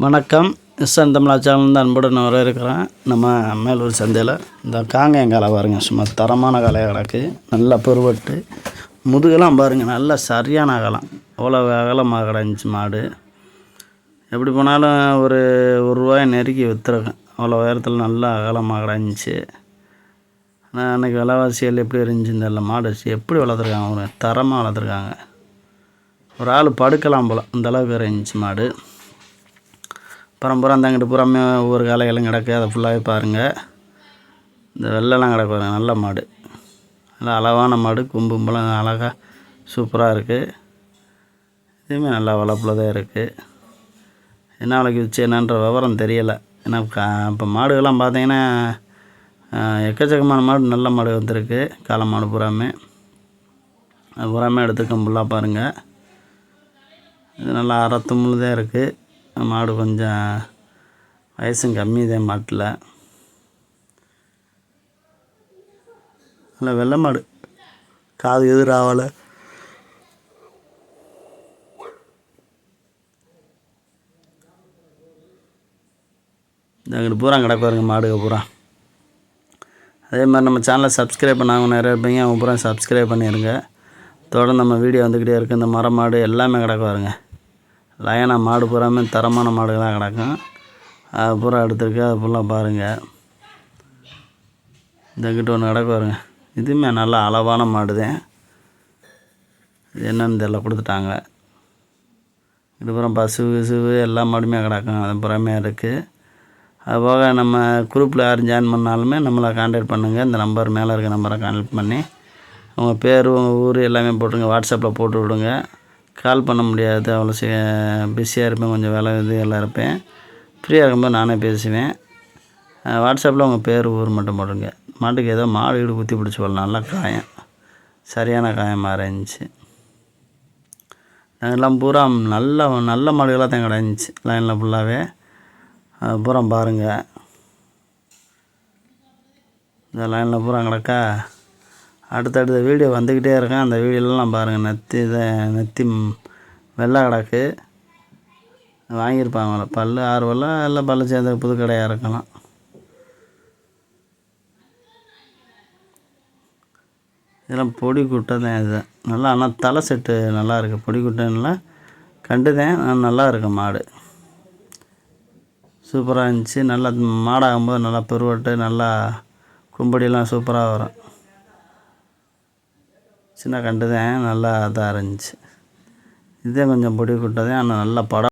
வணக்கம். எஸ்என் தமிழா சேனல் தான் அன்புடன் வரவேற்கிறேன். நம்ம மேலூர் சந்தையில் இந்த காங்கேயம் காளை பாருங்கள், சும்மா தரமான காளையாக கிடக்கு. நல்லா பெருவட்டு முதுகெல்லாம் பாருங்கள், நல்லா சரியான அகலம். அவ்வளோ அகலமாக கிடந்துச்சு மாடு. எப்படி போனாலும் ஒரு ரூபாயை நெருக்கி விற்றுருக்கேன். அவ்வளோ உயரத்தில் நல்லா அகலமாக கிடந்துச்சு. நான் அன்றைக்கி விலைவாசிகள் எப்படி இருந்துச்சுன்னு தெரியல. மாடு எப்படி வளர்த்துருக்காங்க, ஒரு தரமாக வளர்த்துருக்காங்க. ஒரு ஆள் படுக்கலாம் போல் அந்தளவுக்கு இருந்துச்சு மாடு. புறம் அந்தங்கிட்டு புறமே ஒவ்வொரு காளைகளும் கிடக்கு. அதை ஃபுல்லாகவே பாருங்கள். இந்த வெள்ளைலாம் கிடக்கு பாருங்கள். நல்ல மாடு, நல்லா அளவான மாடு. கும்பும்பெல்லாம் அழகாக சூப்பராக இருக்குது. இதுவுமே நல்லா வளர்ப்பில் தான் இருக்குது. என்ன விலைக்கு வச்சு என்னன்ற விவரம் தெரியலை. ஏன்னா இப்போ மாடுகள்லாம் பார்த்தீங்கன்னா எக்கச்சக்கமான மாடு, நல்ல மாடு வந்துருக்கு. காளை மாடு பூராமே அது பூராமே எடுத்துக்க ஃபுல்லாக பாருங்கள். இது நல்லா அறத்துமுள்ளு தான் இருக்குது. மாடு கொஞ்சம் வயசும் கம்மி தான் மாட்டில். நல்லா வெள்ளை மாடு, காது எதிராகலை. அங்கிட்டு பூரா கிடக்கு பாருங்க மாடுக பூரா. அதே மாதிரி நம்ம சேனலை சப்ஸ்கிரைப் பண்ணாங்க நிறைய இருப்பீங்க. அவங்க பூரா சப்ஸ்கிரைப் பண்ணிடுங்க. தொடர்ந்து நம்ம வீடியோ வந்துக்கிட்டே இருக்குது. இந்த மர மாடு எல்லாமே கிடக்கு பாருங்க. லயனா மாடு பூராமே தரமான மாடுகளாக கிடக்கும். அது பூரா எடுத்துருக்கு. அது ஃபுல்லாக பாருங்கள். இந்தக்கிட்ட ஒன்று கிடக்கு பாருங்க. இதுவுமே நல்லா அளவான மாடு தான். இது என்னன்னு தெரியல, கொடுத்துட்டாங்க. இது பூரா பசு கிசுவு எல்லா மாடுமே கிடக்கும். அது புறமே இருக்குது. அதுபோக நம்ம குரூப்பில் யாரும் ஜாயின் பண்ணாலுமே நம்மளை கான்டாக்ட் பண்ணுங்கள். இந்த நம்பர் மேலே இருக்க நம்பரை கான்டாக்ட் பண்ணி உங்கள் பேர், உங்கள் ஊர் எல்லாமே போட்டுருங்க. வாட்ஸ்அப்பில் போட்டு விடுங்க. கால் பண்ண முடியாது, அவ்வளோ பிஸியாக இருப்பேன். கொஞ்சம் வேலை இது எல்லாம் இருப்பேன். ஃப்ரீயாக இருக்கும்போது நானே பேசுவேன். வாட்ஸ்அப்பில் உங்கள் பேர், ஊர் மட்டும் போட்டுருங்க. மாட்டுக்கு ஏதோ மாடு வீடு குத்தி பிடிச்சி போடலாம். நல்லா காயம், சரியான காயமாக இருந்துச்சு. எல்லாம் பூரா நல்ல மாடுகளாக தான் கிடந்துச்சு லைனில் ஃபுல்லாகவே. அது பூரா பாருங்கள். இந்த லைனில் பூரா கிடக்கா. அடுத்தடுத்த வீடியோ வந்துக்கிட்டே இருக்கேன். அந்த வீடியோலாம் பாருங்கள். நெத்தி வெள்ளை கிடக்கு. வாங்கியிருப்பாங்க பல் 6 பல்லா, எல்லாம் பல்லு சேர்ந்த புது கடையாக இருக்கலாம். இதெல்லாம் பொடி குட்டை தான். இது நல்லா, ஆனால் தலை செட்டு நல்லா இருக்குது. பொடி குட்டைன்னா கண்டு தான் நல்லா இருக்குது. மாடு சூப்பராக இருந்துச்சு. நல்லா மாடாகும்போது நல்லா பெருவட்டு, நல்லா கும்படியெல்லாம் சூப்பராக வரும். சின்ன கண்டு தான், நல்லா இதாக இருந்துச்சு. இதே கொஞ்சம் பொடி குட்டை தான், ஆனால் நல்லா படம்